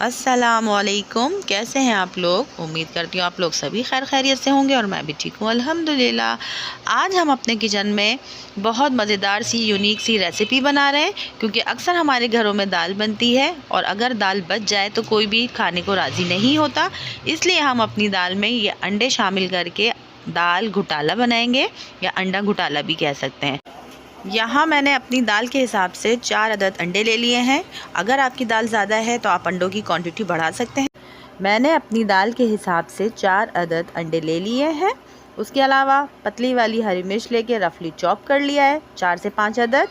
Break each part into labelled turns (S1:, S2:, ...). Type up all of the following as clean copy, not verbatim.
S1: अस्सलामुअलैकुम। कैसे हैं आप लोग? उम्मीद करती हूँ आप लोग सभी खैर खैरियत से होंगे और मैं भी ठीक हूँ अल्हम्दुलिल्लाह। आज हम अपने किचन में बहुत मज़ेदार सी यूनिक सी रेसिपी बना रहे हैं, क्योंकि अक्सर हमारे घरों में दाल बनती है और अगर दाल बच जाए तो कोई भी खाने को राज़ी नहीं होता। इसलिए हम अपनी दाल में ये अंडे शामिल करके दाल घुटाला बनाएंगे, या अंडा घुटाला भी कह सकते हैं। यहाँ मैंने अपनी दाल के हिसाब से 4 अदद अंडे ले लिए हैं। अगर आपकी दाल ज़्यादा है तो आप अंडों की क्वांटिटी बढ़ा सकते हैं। मैंने अपनी दाल के हिसाब से 4 अदद अंडे ले लिए हैं। उसके अलावा पतली वाली हरी मिर्च लेके रफली चॉप कर लिया है, 4 से 5 अदद।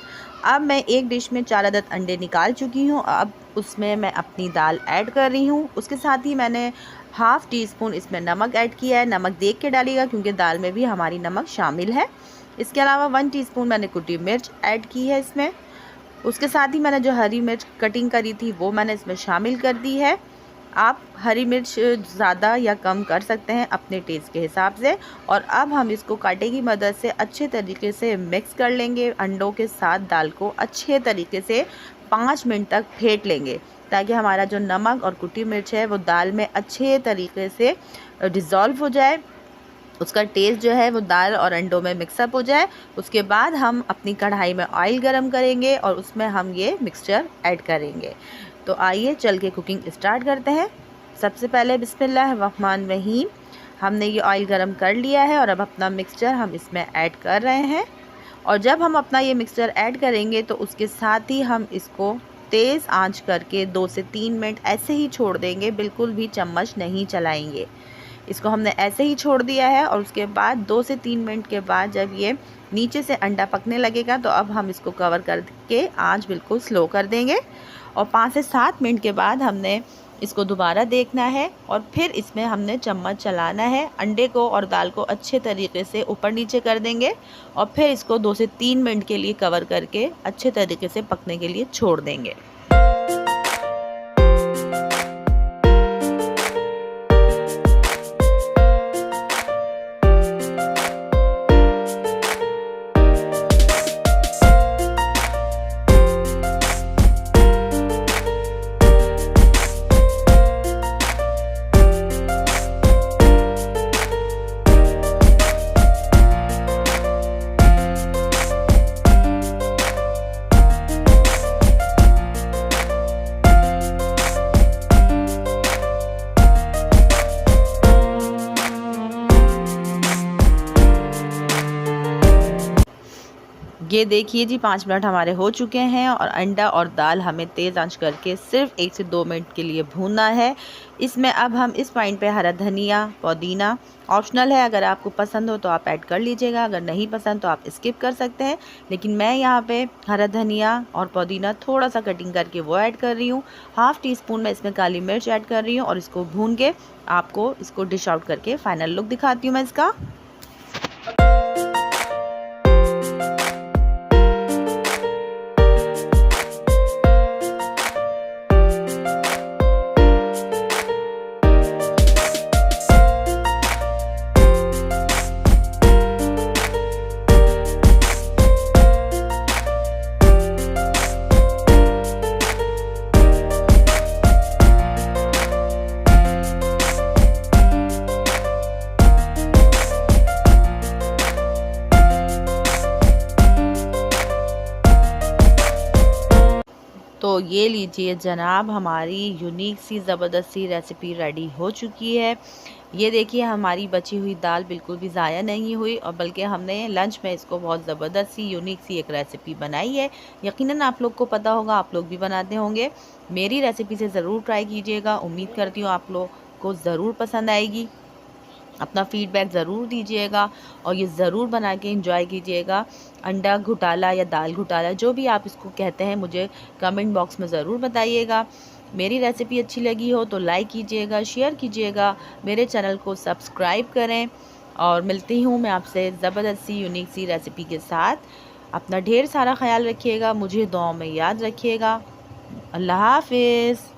S1: अब मैं एक डिश में 4 अदद अंडे निकाल चुकी हूँ। अब उसमें मैं अपनी दाल ऐड कर रही हूँ। उसके साथ ही मैंने हाफ़ टी स्पून इसमें नमक ऐड किया है। नमक देख के डालिएगा क्योंकि दाल में भी हमारी नमक शामिल है। इसके अलावा 1 टीस्पून मैंने कुटी मिर्च ऐड की है इसमें। उसके साथ ही मैंने जो हरी मिर्च कटिंग करी थी वो मैंने इसमें शामिल कर दी है। आप हरी मिर्च ज़्यादा या कम कर सकते हैं अपने टेस्ट के हिसाब से। और अब हम इसको कांटे की मदद से अच्छे तरीके से मिक्स कर लेंगे। अंडों के साथ दाल को अच्छे तरीके से 5 मिनट तक फेंट लेंगे, ताकि हमारा जो नमक और कुटी मिर्च है वो दाल में अच्छे तरीके से डिज़ोल्व हो जाए, उसका टेस्ट जो है वो दाल और अंडों में मिक्सअप हो जाए। उसके बाद हम अपनी कढ़ाई में ऑयल गरम करेंगे और उसमें हम ये मिक्सचर ऐड करेंगे। तो आइए चल के कुकिंग स्टार्ट करते हैं। सबसे पहले बिस्मिल्लाहिर्रहमानिर्रहीम, हमने ये ऑयल गरम कर लिया है और अब अपना मिक्सचर हम इसमें ऐड कर रहे हैं। और जब हम अपना ये मिक्सचर ऐड करेंगे तो उसके साथ ही हम इसको तेज़ आंच करके 2 से 3 मिनट ऐसे ही छोड़ देंगे, बिल्कुल भी चम्मच नहीं चलाएंगे। इसको हमने ऐसे ही छोड़ दिया है और उसके बाद 2 से 3 मिनट के बाद जब ये नीचे से अंडा पकने लगेगा तो अब हम इसको कवर करके आंच बिल्कुल स्लो कर देंगे। और 5 से 7 मिनट के बाद हमने इसको दोबारा देखना है और फिर इसमें हमने चम्मच चलाना है। अंडे को और दाल को अच्छे तरीके से ऊपर नीचे कर देंगे और फिर इसको 2 से 3 मिनट के लिए कवर करके अच्छे तरीके से पकने के लिए छोड़ देंगे। ये देखिए जी, 5 मिनट हमारे हो चुके हैं और अंडा और दाल हमें तेज़ आंच करके सिर्फ 1 से 2 मिनट के लिए भूनना है। इसमें अब हम इस पॉइंट पे हरा धनिया, पुदीना ऑप्शनल है, अगर आपको पसंद हो तो आप ऐड कर लीजिएगा, अगर नहीं पसंद तो आप स्किप कर सकते हैं। लेकिन मैं यहाँ पे हरा धनिया और पुदीना थोड़ा सा कटिंग करके वो ऐड कर रही हूँ। हाफ़ टी स्पून मैं इसमें काली मिर्च ऐड कर रही हूँ और इसको भून के आपको इसको डिश आउट करके फ़ाइनल लुक दिखाती हूँ मैं इसका। तो ये लीजिए जनाब, हमारी यूनिक सी ज़बरदस्त सी रेसिपी रेडी हो चुकी है। ये देखिए, हमारी बची हुई दाल बिल्कुल भी ज़ाया नहीं हुई और बल्कि हमने लंच में इसको बहुत ज़बरदस्त सी यूनिक सी एक रेसिपी बनाई है। यकीनन आप लोग को पता होगा, आप लोग भी बनाते होंगे। मेरी रेसिपी से ज़रूर ट्राई कीजिएगा, उम्मीद करती हूँ आप लोग को ज़रूर पसंद आएगी। अपना फ़ीडबैक ज़रूर दीजिएगा और ये ज़रूर बना के एंजॉय कीजिएगा। अंडा घुटाला या दाल घुटाला, जो भी आप इसको कहते हैं, मुझे कमेंट बॉक्स में ज़रूर बताइएगा। मेरी रेसिपी अच्छी लगी हो तो लाइक कीजिएगा, शेयर कीजिएगा, मेरे चैनल को सब्सक्राइब करें। और मिलती हूँ मैं आपसे ज़बरदस्त सी यूनिक सी रेसिपी के साथ। अपना ढेर सारा ख्याल रखिएगा, मुझे दुआओं में याद रखिएगा। अल्लाह हाफ़िज़।